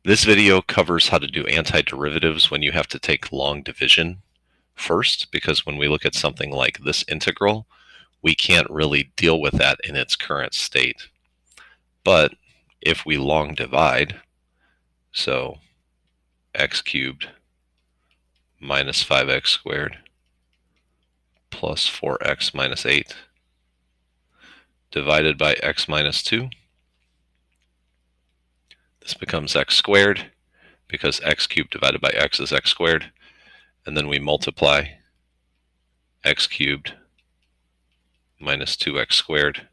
This video covers how to do antiderivatives when you have to take long division first, because when we look at something like this integral, we can't really deal with that in its current state. But if we long divide, so x cubed minus 5x squared plus 4x minus 8 divided by x minus 2, this becomes x squared because x cubed divided by x is x squared, and then we multiply x cubed minus 2x squared.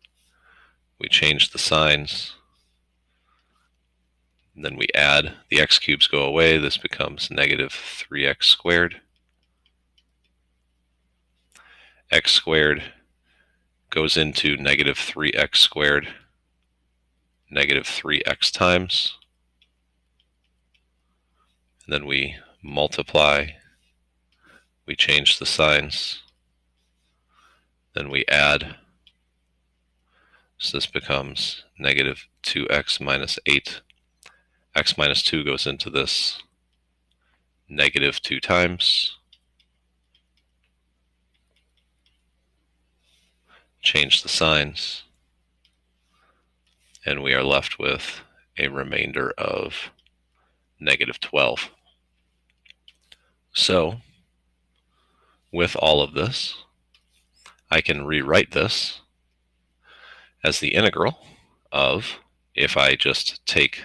We change the signs, and then we add. The x cubes go away. This becomes negative 3x squared. X squared goes into negative 3x squared, negative 3x times. And then we multiply, we change the signs, then we add. So this becomes negative 2x minus 8. X minus 2 goes into this negative 2 times. Change the signs, and we are left with a remainder of negative 12. So, with all of this, I can rewrite this as the integral of, if I just take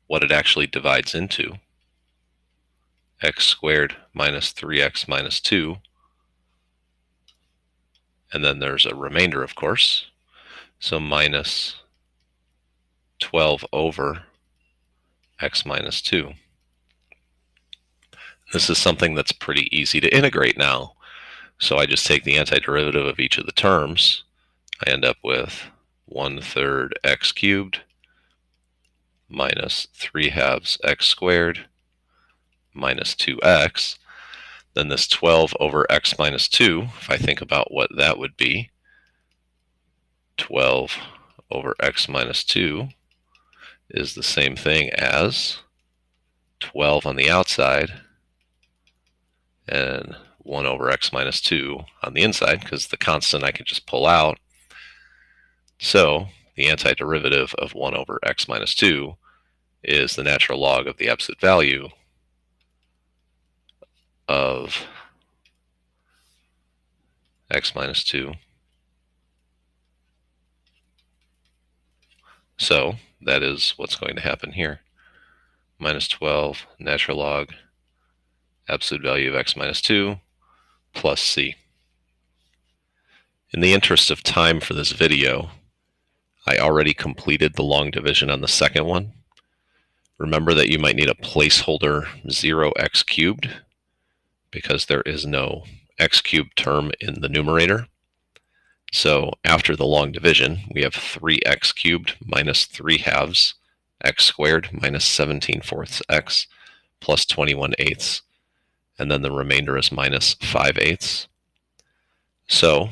what it actually divides into, x squared minus 3x minus 2, and then there's a remainder, of course, so minus 12 over x minus 2. This is something that's pretty easy to integrate now. So I just take the antiderivative of each of the terms. I end up with 1/3 x cubed minus 3/2 x squared minus 2x. Then this 12 over x minus 2, if I think about what that would be, 12 over x minus 2 is the same thing as 12 on the outside and 1 over x minus 2 on the inside, because the constant I can just pull out. So the antiderivative of 1 over x minus 2 is the natural log of the absolute value of x minus 2. So that is what's going to happen here. Minus 12 natural log absolute value of x minus 2 plus c. In the interest of time for this video, I already completed the long division on the second one. Remember that you might need a placeholder 0x cubed because there is no x cubed term in the numerator. So after the long division, we have 3x cubed minus 3/2 x squared minus 17/4 x plus 21/8, and then the remainder is minus 5/8. So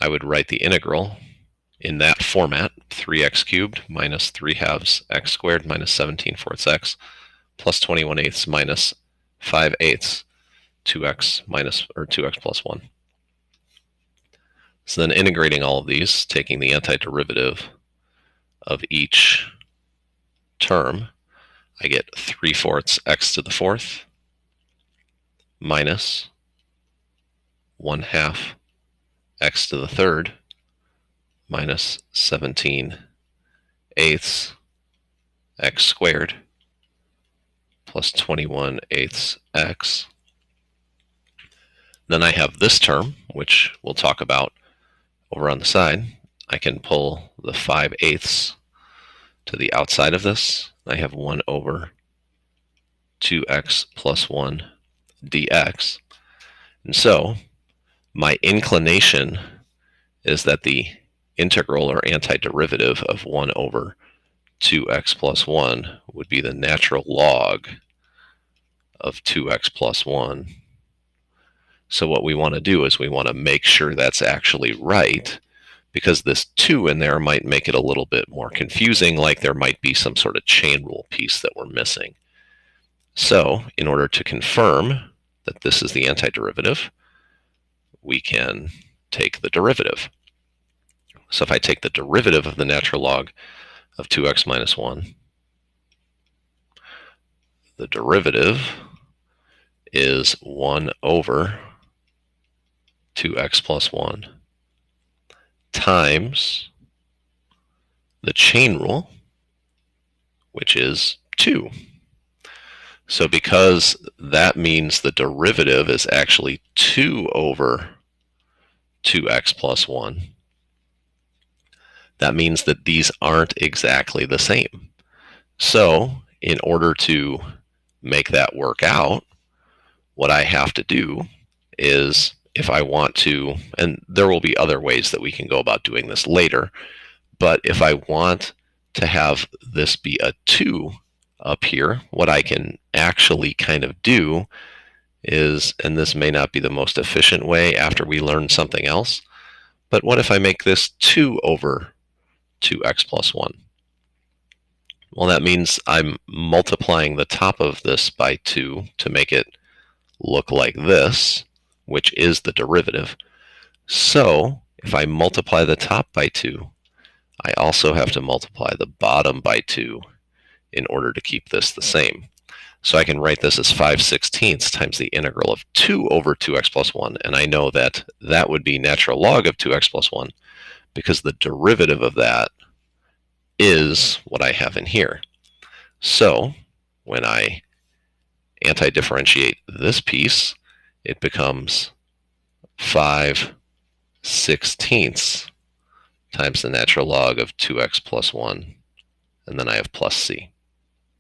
I would write the integral in that format: 3x cubed minus 3/2 x squared minus 17/4 x plus 21/8 minus 5/8, 2x minus, or 2x plus 1. So then integrating all of these, taking the antiderivative of each term, I get 3/4 x to the 4th minus 1/2 x to the 3rd minus 17/8 x squared plus 21/8 x. Then I have this term, which we'll talk about over on the side. I can pull the 5/8 to the outside of this. I have 1 over 2x plus 1 dx. And so my inclination is that the integral or antiderivative of 1 over 2x plus 1 would be the natural log of 2x plus 1. So what we want to do is we want to make sure that's actually right, because this 2 in there might make it a little bit more confusing, like there might be some sort of chain rule piece that we're missing. So in order to confirm that this is the antiderivative, we can take the derivative. So if I take the derivative of the natural log of 2x minus 1, the derivative is 1 over 2x plus 1 times the chain rule, which is 2. So because that means the derivative is actually 2 over 2x plus 1, that means that these aren't exactly the same. So in order to make that work out, what I have to do is, if I want to, and there will be other ways that we can go about doing this later, but if I want to have this be a 2 up here, what I can actually kind of do is, and this may not be the most efficient way after we learn something else, but what if I make this 2 over 2x plus 1? Well, that means I'm multiplying the top of this by 2 to make it look like this, which is the derivative. So if I multiply the top by 2, I also have to multiply the bottom by 2 in order to keep this the same. So I can write this as 5/16 times the integral of 2 over 2x plus 1, and I know that that would be natural log of 2x plus 1 because the derivative of that is what I have in here. So when I antidifferentiate this piece, it becomes 5/16 times the natural log of 2x plus 1, and then I have plus c.